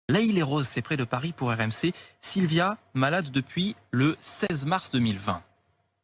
L'Haÿ-les-Roses, c'est près de Paris pour RMC. Sylvia, malade depuis le 16 mars 2020.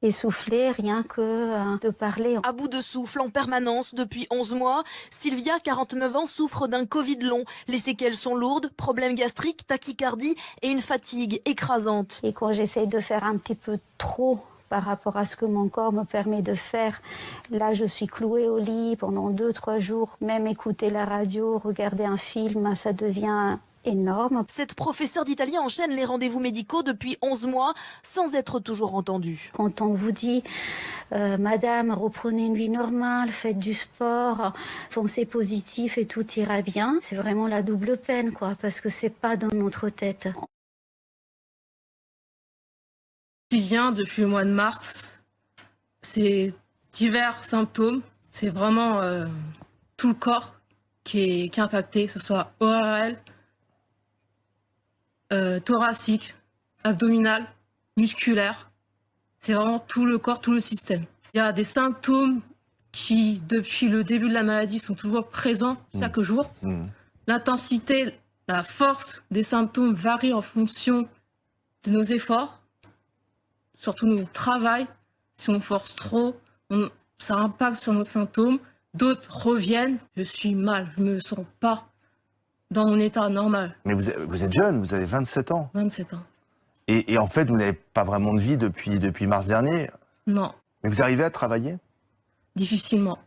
Essoufflée, rien que de parler. À bout de souffle en permanence depuis 11 mois, Sylvia, 49 ans, souffre d'un Covid long. Les séquelles sont lourdes, problèmes gastriques, tachycardie et une fatigue écrasante. Et quand j'essaye de faire un petit peu trop par rapport à ce que mon corps me permet de faire, là je suis clouée au lit pendant 2-3 jours. Même écouter la radio, regarder un film, ça devient énorme. Cette professeure d'italien enchaîne les rendez-vous médicaux depuis 11 mois sans être toujours entendue. Quand on vous dit Madame, reprenez une vie normale, faites du sport, pensez positif et tout ira bien, c'est vraiment la double peine, quoi, parce que c'est pas dans notre tête. Quotidien depuis le mois de mars, c'est divers symptômes, c'est vraiment tout le corps qui est impacté, que ce soit ORL, thoracique, abdominal, musculaire. C'est vraiment tout le corps, tout le système. Il y a des symptômes qui, depuis le début de la maladie, sont toujours présents chaque jour. L'intensité, la force des symptômes varie en fonction de nos efforts, surtout notre travail. Si on force trop, ça impacte sur nos symptômes. D'autres reviennent. Je suis mal, je ne me sens pas dans mon état normal. Mais vous êtes jeune, vous avez 27 ans. 27 ans. Et en fait, vous n'avez pas vraiment de vie depuis mars dernier. Non. Mais vous arrivez à travailler? Difficilement.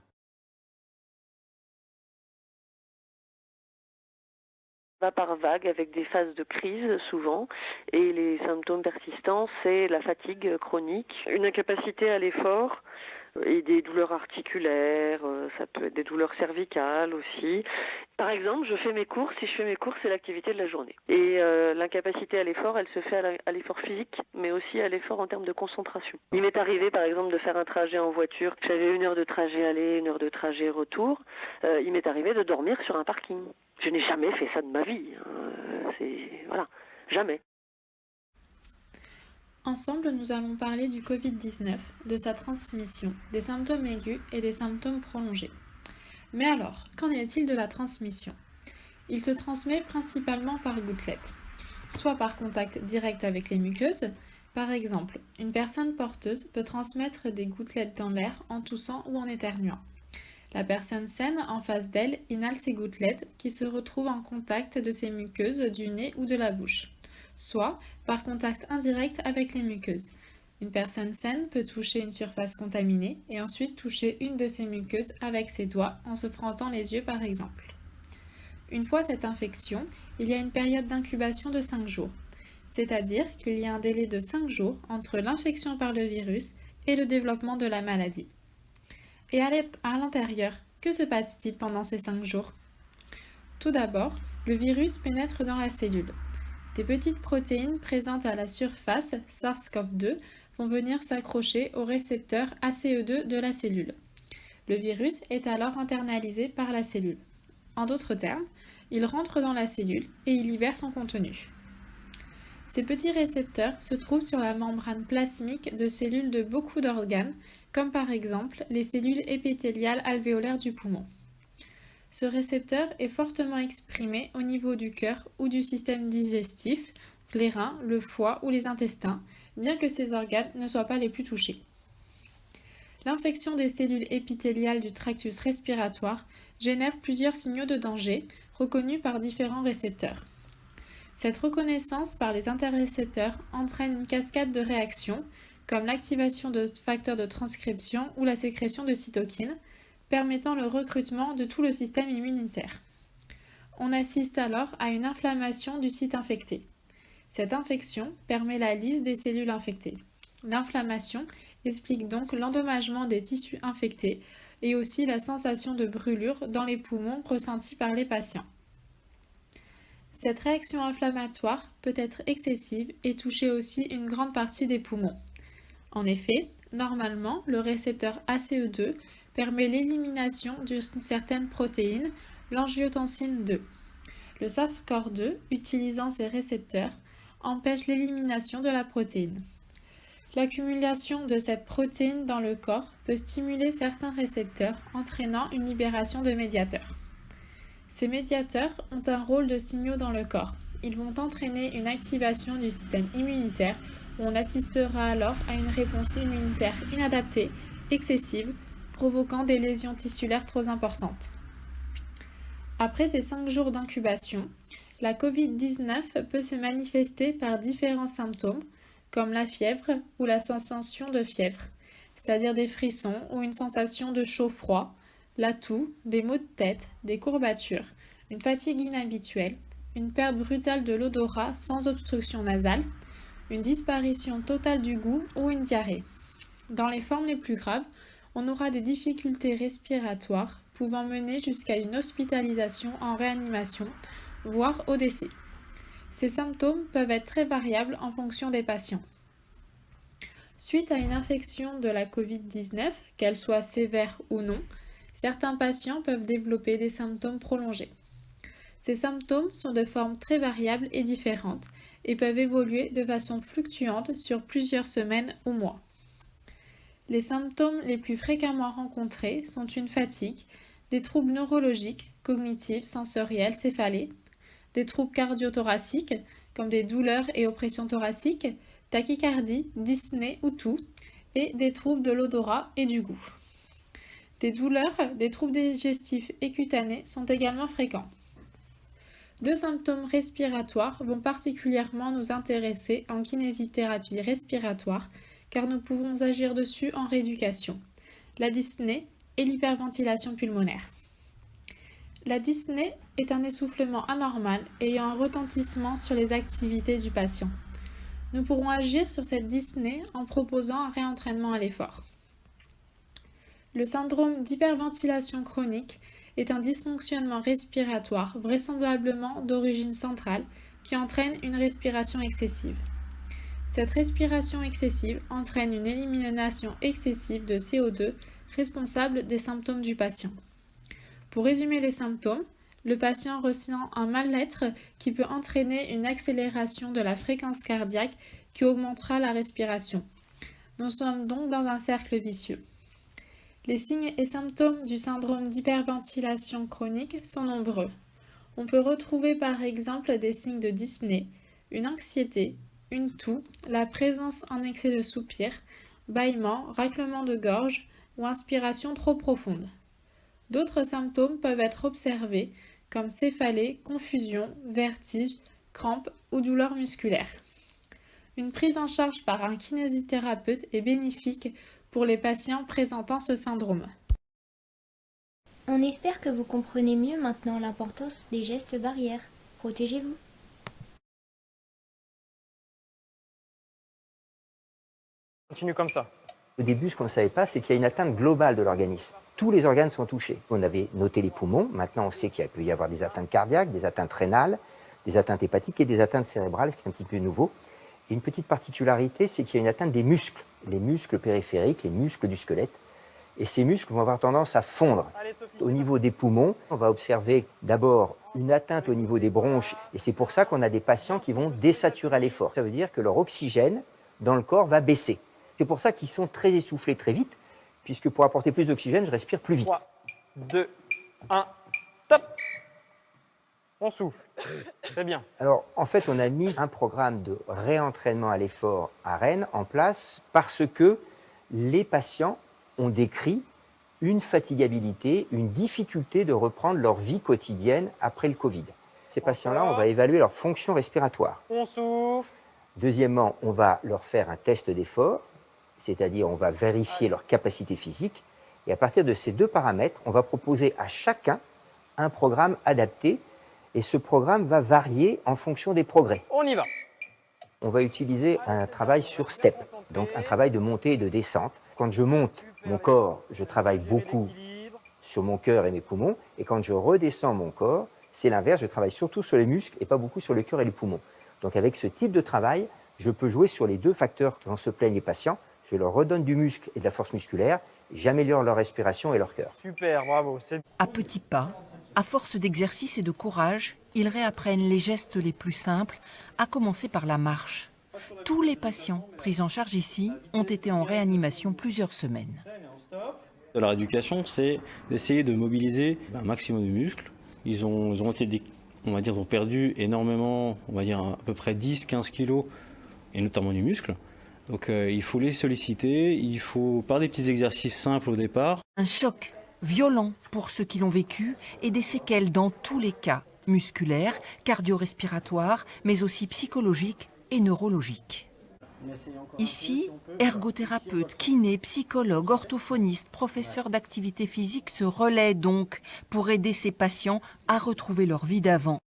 Va par vague avec des phases de crise souvent, et les symptômes persistants, c'est la fatigue chronique, une incapacité à l'effort et des douleurs articulaires, ça peut être des douleurs cervicales aussi. Par exemple, je fais mes courses, si je fais mes courses, c'est l'activité de la journée. Et l'incapacité à l'effort, elle se fait à l'effort physique, mais aussi à l'effort en termes de concentration. Il m'est arrivé, par exemple, de faire un trajet en voiture. J'avais 1 heure de trajet aller, 1 heure de trajet retour. Il m'est arrivé de dormir sur un parking. Je n'ai jamais fait ça de ma vie. Voilà, jamais. Ensemble, nous allons parler du Covid-19, de sa transmission, des symptômes aigus et des symptômes prolongés. Mais alors, qu'en est-il de la transmission? Il se transmet principalement par gouttelettes, soit par contact direct avec les muqueuses. Par exemple, une personne porteuse peut transmettre des gouttelettes dans l'air en toussant ou en éternuant. La personne saine en face d'elle inhale ces gouttelettes qui se retrouvent en contact de ces muqueuses du nez ou de la bouche, soit par contact indirect avec les muqueuses. Une personne saine peut toucher une surface contaminée et ensuite toucher une de ces muqueuses avec ses doigts en se frottant les yeux par exemple. Une fois cette infection, il y a une période d'incubation de 5 jours, c'est-à-dire qu'il y a un délai de 5 jours entre l'infection par le virus et le développement de la maladie. Et à l'intérieur, que se passe-t-il pendant ces 5 jours? Tout d'abord, le virus pénètre dans la cellule. Des petites protéines présentes à la surface, SARS-CoV-2, vont venir s'accrocher au récepteur ACE2 de la cellule. Le virus est alors internalisé par la cellule. En d'autres termes, il rentre dans la cellule et il libère son contenu. Ces petits récepteurs se trouvent sur la membrane plasmique de cellules de beaucoup d'organes, comme par exemple les cellules épithéliales alvéolaires du poumon. Ce récepteur est fortement exprimé au niveau du cœur ou du système digestif, les reins, le foie ou les intestins, bien que ces organes ne soient pas les plus touchés. L'infection des cellules épithéliales du tractus respiratoire génère plusieurs signaux de danger reconnus par différents récepteurs. Cette reconnaissance par les interrécepteurs entraîne une cascade de réactions, comme l'activation de facteurs de transcription ou la sécrétion de cytokines, permettant le recrutement de tout le système immunitaire. On assiste alors à une inflammation du site infecté. Cette infection permet la lyse des cellules infectées. L'inflammation explique donc l'endommagement des tissus infectés et aussi la sensation de brûlure dans les poumons ressentie par les patients. Cette réaction inflammatoire peut être excessive et toucher aussi une grande partie des poumons. En effet, normalement, le récepteur ACE2 permet l'élimination d'une certaine protéine, l'angiotensine 2. Le SARS-CoV-2, utilisant ces récepteurs, empêche l'élimination de la protéine. L'accumulation de cette protéine dans le corps peut stimuler certains récepteurs, entraînant une libération de médiateurs. Ces médiateurs ont un rôle de signaux dans le corps. ils vont entraîner une activation du système immunitaire où on assistera alors à une réponse immunitaire inadaptée, excessive, provoquant des lésions tissulaires trop importantes. Après ces 5 jours d'incubation, la Covid-19 peut se manifester par différents symptômes comme la fièvre ou la sensation de fièvre, c'est-à-dire des frissons ou une sensation de chaud-froid, la toux, des maux de tête, des courbatures, une fatigue inhabituelle, une perte brutale de l'odorat sans obstruction nasale, une disparition totale du goût ou une diarrhée. Dans les formes les plus graves, on aura des difficultés respiratoires pouvant mener jusqu'à une hospitalisation en réanimation, voire au décès. Ces symptômes peuvent être très variables en fonction des patients. Suite à une infection de la Covid-19, qu'elle soit sévère ou non, certains patients peuvent développer des symptômes prolongés. Ces symptômes sont de formes très variables et différentes et peuvent évoluer de façon fluctuante sur plusieurs semaines ou mois. Les symptômes les plus fréquemment rencontrés sont une fatigue, des troubles neurologiques, cognitifs, sensoriels, céphalées, des troubles cardio-thoraciques comme des douleurs et oppressions thoraciques, tachycardie, dyspnée ou toux, et des troubles de l'odorat et du goût. Des douleurs, des troubles digestifs et cutanés sont également fréquents. 2 symptômes respiratoires vont particulièrement nous intéresser en kinésithérapie respiratoire car nous pouvons agir dessus en rééducation, la dyspnée et l'hyperventilation pulmonaire. La dyspnée est un essoufflement anormal ayant un retentissement sur les activités du patient. Nous pourrons agir sur cette dyspnée en proposant un réentraînement à l'effort. Le syndrome d'hyperventilation chronique est un dysfonctionnement respiratoire vraisemblablement d'origine centrale qui entraîne une respiration excessive. Cette respiration excessive entraîne une élimination excessive de CO2 responsable des symptômes du patient. Pour résumer les symptômes, le patient ressent un mal-être qui peut entraîner une accélération de la fréquence cardiaque qui augmentera la respiration. Nous sommes donc dans un cercle vicieux. Les signes et symptômes du syndrome d'hyperventilation chronique sont nombreux. On peut retrouver par exemple des signes de dyspnée, une anxiété, une toux, la présence en excès de soupirs, bâillements, raclements de gorge ou inspiration trop profonde. D'autres symptômes peuvent être observés comme céphalée, confusion, vertige, crampes ou douleurs musculaires. Une prise en charge par un kinésithérapeute est bénéfique pour les patients présentant ce syndrome. On espère que vous comprenez mieux maintenant l'importance des gestes barrières. Protégez-vous. Continue comme ça. Au début, ce qu'on ne savait pas, c'est qu'il y a une atteinte globale de l'organisme. Tous les organes sont touchés. On avait noté les poumons. Maintenant, on sait qu'il peut y avoir des atteintes cardiaques, des atteintes rénales, des atteintes hépatiques et des atteintes cérébrales, ce qui est un petit peu nouveau. Et une petite particularité, c'est qu'il y a une atteinte des muscles, les muscles périphériques, les muscles du squelette. Et ces muscles vont avoir tendance à fondre. Au niveau des poumons, on va observer d'abord une atteinte au niveau des bronches. Et c'est pour ça qu'on a des patients qui vont désaturer à l'effort. Ça veut dire que leur oxygène dans le corps va baisser. C'est pour ça qu'ils sont très essoufflés très vite, puisque pour apporter plus d'oxygène, je respire plus vite. 3, 2, 1, top. On souffle. C'est bien. Alors, en fait, on a mis un programme de réentraînement à l'effort à Rennes en place parce que les patients ont décrit une fatigabilité, une difficulté de reprendre leur vie quotidienne après le Covid. Ces patients-là, on va évaluer leur fonction respiratoire. On souffle. Deuxièmement, on va leur faire un test d'effort, c'est-à-dire on va vérifier leur capacité physique. Et à partir de ces 2 paramètres, on va proposer à chacun un programme adapté. Et ce programme va varier en fonction des progrès. On y va. On va utiliser un travail sur step, donc un travail de montée et de descente. Quand je monte mon corps, je travaille beaucoup sur mon cœur et mes poumons. Et quand je redescends mon corps, c'est l'inverse, je travaille surtout sur les muscles et pas beaucoup sur le cœur et les poumons. Donc avec ce type de travail, je peux jouer sur les 2 facteurs dont se plaignent les patients. Je leur redonne du muscle et de la force musculaire, j'améliore leur respiration et leur cœur. Super, bravo. À petits pas, à force d'exercice et de courage, ils réapprennent les gestes les plus simples, à commencer par la marche. Tous les patients pris en charge ici ont été en réanimation plusieurs semaines. La rééducation, c'est d'essayer de mobiliser un maximum de muscles. Ils ont été on va dire, ont perdu énormément, on va dire à peu près 10-15 kilos, et notamment du muscle. Donc il faut les solliciter, il faut par des petits exercices simples au départ. Un choc violent pour ceux qui l'ont vécu et des séquelles dans tous les cas, musculaires, cardio-respiratoires, mais aussi psychologiques et neurologiques. Ici, ergothérapeutes, kinés, psychologues, orthophonistes, professeurs d'activité physique se relaient donc pour aider ces patients à retrouver leur vie d'avant.